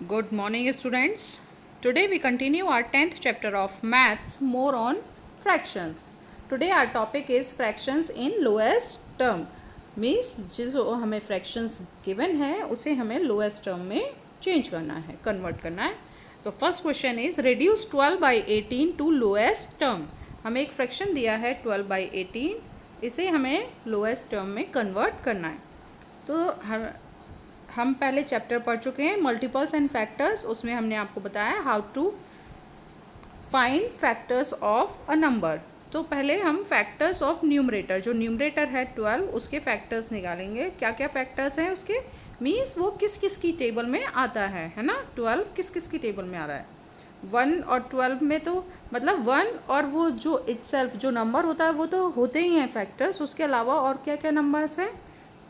Good morning, students. Today we continue our 10th chapter of Maths, more on fractions. Today our topic is fractions in lowest term. Means जो हमें fractions given है उसे हमें lowest term में change करना है, convert करना है. तो first question is reduce 12 by 18 to lowest term. हमें एक fraction दिया है 12 by 18, इसे हमें lowest term में convert करना है. तो हम पहले चैप्टर पढ़ चुके हैं मल्टीपल्स एंड फैक्टर्स. उसमें हमने आपको बताया how to find factors of a number. तो पहले हम फैक्टर्स ऑफ न्यूमरेटर, जो न्यूमरेटर है 12, उसके फैक्टर्स निकालेंगे. क्या क्या फैक्टर्स हैं उसके, मीन्स वो किस किस की टेबल में आता है ना. 12 किस किस की टेबल में आ रहा है. 1 और 12 में तो मतलब 1 और वो जो इटसेल्फ जो नंबर होता है वो तो होते ही हैं फैक्टर्स. उसके अलावा और क्या क्या नंबर्स हैं,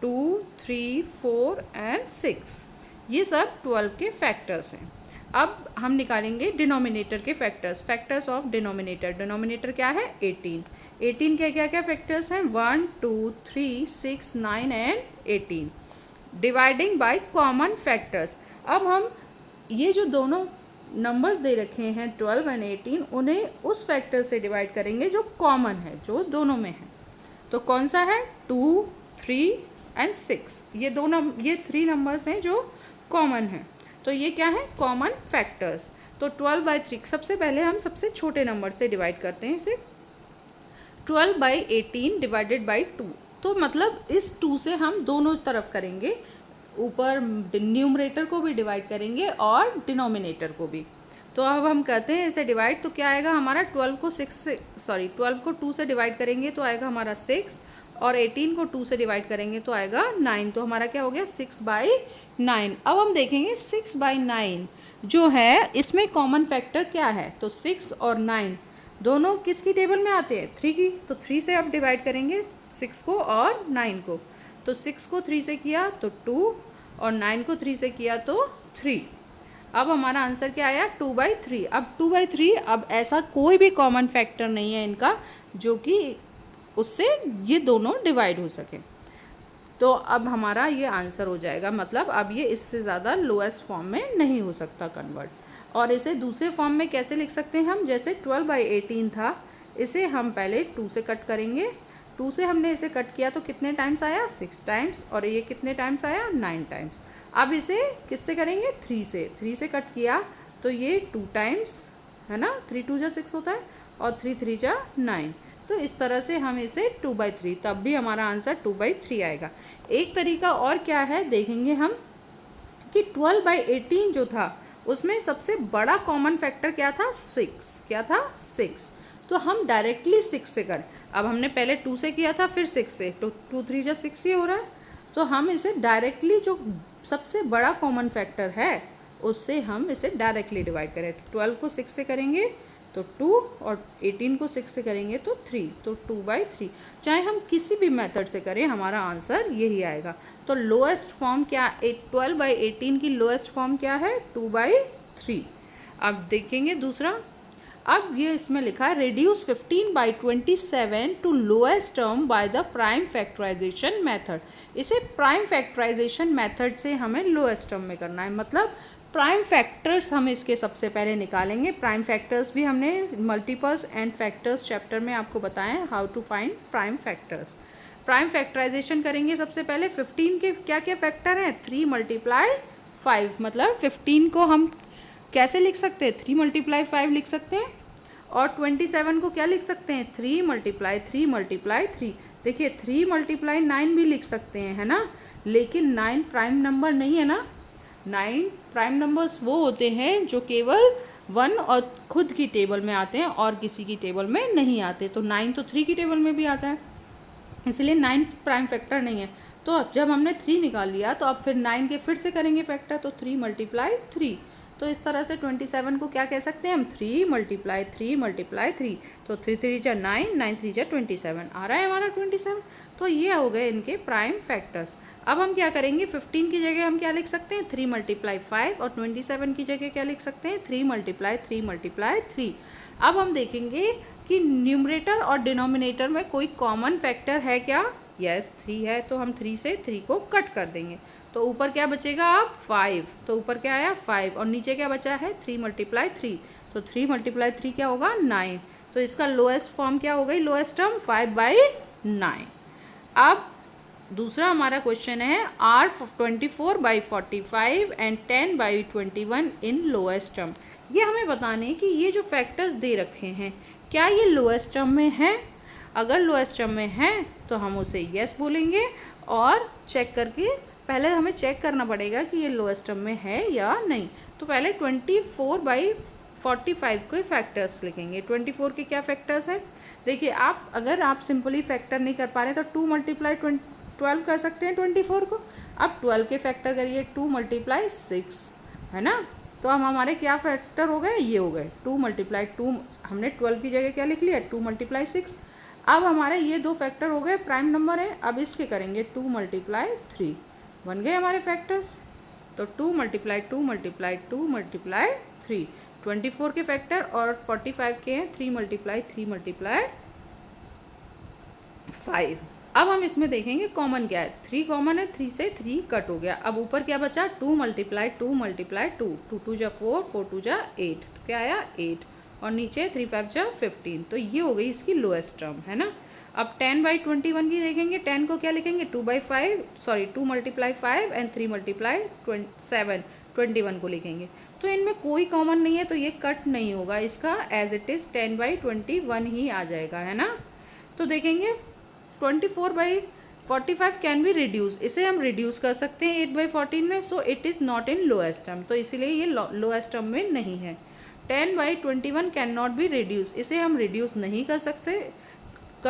2, 3, 4 एंड 6. ये सब 12 के फैक्टर्स हैं. अब हम निकालेंगे डिनोमिनेटर के factors. Factors of denominator. Denominator क्या है, 18. 18 के क्या क्या फैक्टर्स हैं, 1, 2, 3, 6, 9 and 18. Dividing by common factors. अब हम ये जो दोनों नंबर्स दे रखे हैं 12 एंड 18, उन्हें उस फैक्टर से डिवाइड करेंगे जो कॉमन है, जो दोनों में है. तो कौन सा है, 2, 3 एंड 6. ये 3 नंबर्स हैं जो कॉमन हैं. तो ये क्या है, कॉमन फैक्टर्स. तो 12 by 3 सबसे पहले हम सबसे छोटे नंबर से डिवाइड करते हैं इसे. 12 by 18 डिवाइडेड बाई 2. तो मतलब इस 2 से हम दोनों तरफ करेंगे, ऊपर न्यूमरेटर को भी डिवाइड करेंगे और डिनोमिनेटर को भी. तो अब हम करते हैं इसे डिवाइड. तो क्या आएगा हमारा, 12 को 2 से डिवाइड करेंगे तो आएगा हमारा 6, और 18 को 2 से डिवाइड करेंगे तो आएगा 9. तो हमारा क्या हो गया, 6/9. अब हम देखेंगे 6/9 जो है इसमें कॉमन फैक्टर क्या है. तो 6 और 9 दोनों किसकी टेबल में आते हैं, 3 की. तो 3 से अब डिवाइड करेंगे 6 को और 9 को. तो 6 को 3 से किया तो 2, और 9 को 3 से किया तो 3. अब हमारा आंसर क्या आया, 2/3. अब 2/3, अब ऐसा कोई भी कॉमन फैक्टर नहीं है इनका जो कि उससे ये दोनों डिवाइड हो सके. तो अब हमारा ये आंसर हो जाएगा. मतलब अब ये इससे ज़्यादा लोएस्ट फॉर्म में नहीं हो सकता कन्वर्ट. और इसे दूसरे फॉर्म में कैसे लिख सकते हैं हम, जैसे 12/18 था, इसे हम पहले 2 से कट करेंगे. 2 से हमने इसे कट किया तो कितने टाइम्स आया, 6 टाइम्स. और ये कितने टाइम्स आया, 9 टाइम्स. अब इसे किससे करेंगे, 3 से कट किया तो ये 2 टाइम्स है ना. 3 2 जा 6 होता है, और 3 3 जा 9. तो इस तरह से हम इसे 2/3, तब भी हमारा आंसर 2/3 आएगा. एक तरीका और क्या है देखेंगे हम, कि 12/18 जो था उसमें सबसे बड़ा कॉमन फैक्टर क्या था, 6. क्या था, 6. तो हम डायरेक्टली 6 से करें. अब हमने पहले 2 से किया था, फिर 6 से, तो 2 3 जा 6 ही हो रहा है. तो हम इसे डायरेक्टली जो सबसे बड़ा कॉमन फैक्टर है उससे हम इसे डायरेक्टली डिवाइड करें. 12 को 6 से करेंगे तो 2, और 18 को 6 से करेंगे तो 3. तो 2/3. चाहे हम किसी भी मेथड से करें हमारा आंसर यही आएगा. तो लोएस्ट फॉर्म क्या, 12/18 की लोएस्ट फॉर्म क्या है, 2/3. अब देखेंगे दूसरा. अब ये इसमें लिखा है reduce 15/27 to lowest term by the prime factorisation method. इसे प्राइम फैक्टराइजेशन मेथड से हमें लोएस्ट टर्म में करना है. मतलब प्राइम फैक्टर्स हम इसके सबसे पहले निकालेंगे. प्राइम फैक्टर्स भी हमने मल्टीपल्स एंड फैक्टर्स चैप्टर में आपको बताएं, how to find prime factors. Prime factorisation करेंगे सबसे पहले. 15 के क्या क्या फैक्टर हैं, 3 × 5. मतलब 15 को हम कैसे लिख सकते हैं, 3 × 5 लिख सकते हैं. और 27 को क्या लिख सकते हैं, 3 × 3 × 3. देखिए 3 × 9 भी लिख सकते हैं, है ना. लेकिन 9 प्राइम नंबर नहीं है ना. 9 प्राइम नंबर्स वो होते हैं जो केवल 1 और खुद की टेबल में आते हैं और किसी की टेबल में नहीं आते. तो 9 तो 3 की टेबल में भी आता है, इसलिए 9 प्राइम फैक्टर नहीं है. तो जब हमने 3 निकाल लिया तो अब फिर 9 के फिर से करेंगे फैक्टर, तो 3 × 3. तो इस तरह से 27 को क्या कह सकते हैं हम, 3 × 3 × 3. तो 3 3 जा 9, 9 3 जा 27. आ रहा है हमारा 27. तो ये हो गए इनके प्राइम फैक्टर्स. अब हम क्या करेंगे, 15 की जगह हम क्या लिख सकते हैं, 3 × 5. और 27 की जगह क्या लिख सकते हैं, 3 × 3 × 3. अब हम देखेंगे कि न्यूमरेटर और डिनोमिनेटर में कोई कॉमन फैक्टर है क्या. यस 3 है, तो हम 3 से 3 को कट कर देंगे. तो ऊपर क्या बचेगा अब 5, तो ऊपर क्या आया 5 और नीचे क्या बचा है 3 मल्टीप्लाई 3, तो 3 मल्टीप्लाई 3 क्या होगा 9। तो इसका लोएस्ट फॉर्म क्या हो गई, लोएस्ट टर्म 5/9। अब दूसरा हमारा क्वेश्चन है are 24/45 and 10/21 in lowest term. ये हमें बताने हैं कि ये जो फैक्टर्स दे रखे हैं क्या ये लोएस्ट टर्म में है। अगर लोएस्ट टर्म में है तो हम उसे यस बोलेंगे, और चेक करके पहले हमें चेक करना पड़ेगा कि ये लोएस्ट टर्म में है या नहीं। तो पहले 24/45 के फैक्टर्स लिखेंगे। 24 के क्या फैक्टर्स हैं, देखिए आप अगर आप सिंपली फैक्टर नहीं कर पा रहे तो 2 मल्टीप्लाई 12 कर सकते हैं 24 को। अब 12 के फैक्टर करिए 2 मल्टीप्लाई 6, है ना। तो हम हमारे क्या फैक्टर हो गए, ये हो गए 2 मल्टीप्लाई 2, हमने 12 की जगह क्या लिख लिया 2 मल्टीप्लाई 6। अब हमारे ये दो फैक्टर हो गए, प्राइम नंबर है। अब इसके करेंगे 2 मल्टीप्लाई 3, बन गए हमारे फैक्टर्स। तो 2 मल्टीप्लाई 2 मल्टीप्लाई 2 मल्टीप्लाई 3, 24 के फैक्टर और 45 के हैं 3 मल्टीप्लाई 3 मल्टीप्लाई 5। अब हम इसमें देखेंगे कॉमन क्या है, 3 कॉमन है, 3 से 3 कट हो गया। अब ऊपर क्या बचा 2 मल्टीप्लाई 2 मल्टीप्लाई 2, 2 2 जा 4, 4 2 जा 8, तो क्या आया 8, और नीचे 3 5 जा 15। तो ये हो गई इसकी लोएस्ट टर्म, है ना। अब 10/21 की देखेंगे, 10 को क्या लिखेंगे 2 मल्टीप्लाई 5 एंड 3 मल्टीप्लाई 7, 21 को लिखेंगे। तो इनमें कोई कॉमन नहीं है तो ये कट नहीं होगा, इसका एज इट इज़ 10/21 ही आ जाएगा, है ना। तो देखेंगे 24/45 कैन बी रिड्यूस, इसे हम रिड्यूस कर सकते हैं 8/14 में। So it is not in lowest term, तो इसीलिए ये लोएस्ट टर्म में नहीं है। 10/21 कैन नॉट बी रिड्यूस, इसे हम रिड्यूस नहीं कर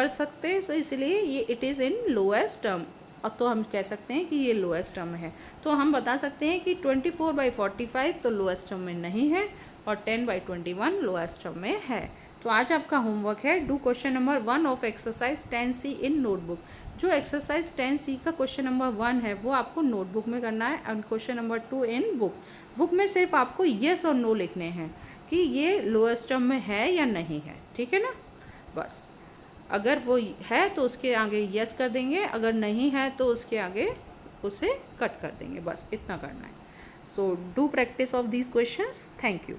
सकते तो इसलिए ये it is in lowest term, और तो हम कह सकते हैं कि ये लोएस्ट टर्म है। तो हम बता सकते हैं कि 24/45 तो लोएस्ट टर्म में नहीं है और 10/21 लोएस्ट टर्म में है। तो आज आपका होमवर्क है do question number 1 of exercise 10C in notebook. जो एक्सरसाइज 10C का क्वेश्चन नंबर 1 है वो आपको नोटबुक में करना है, और क्वेश्चन नंबर 2 इन बुक में सिर्फ आपको येस और नो लिखने हैं कि ये लोएस्ट टर्म में है या नहीं है, ठीक है ना। बस अगर वो है तो उसके आगे यस कर देंगे, अगर नहीं है तो उसके आगे उसे कट कर देंगे, बस इतना करना है। So do practice of these questions. Thank you.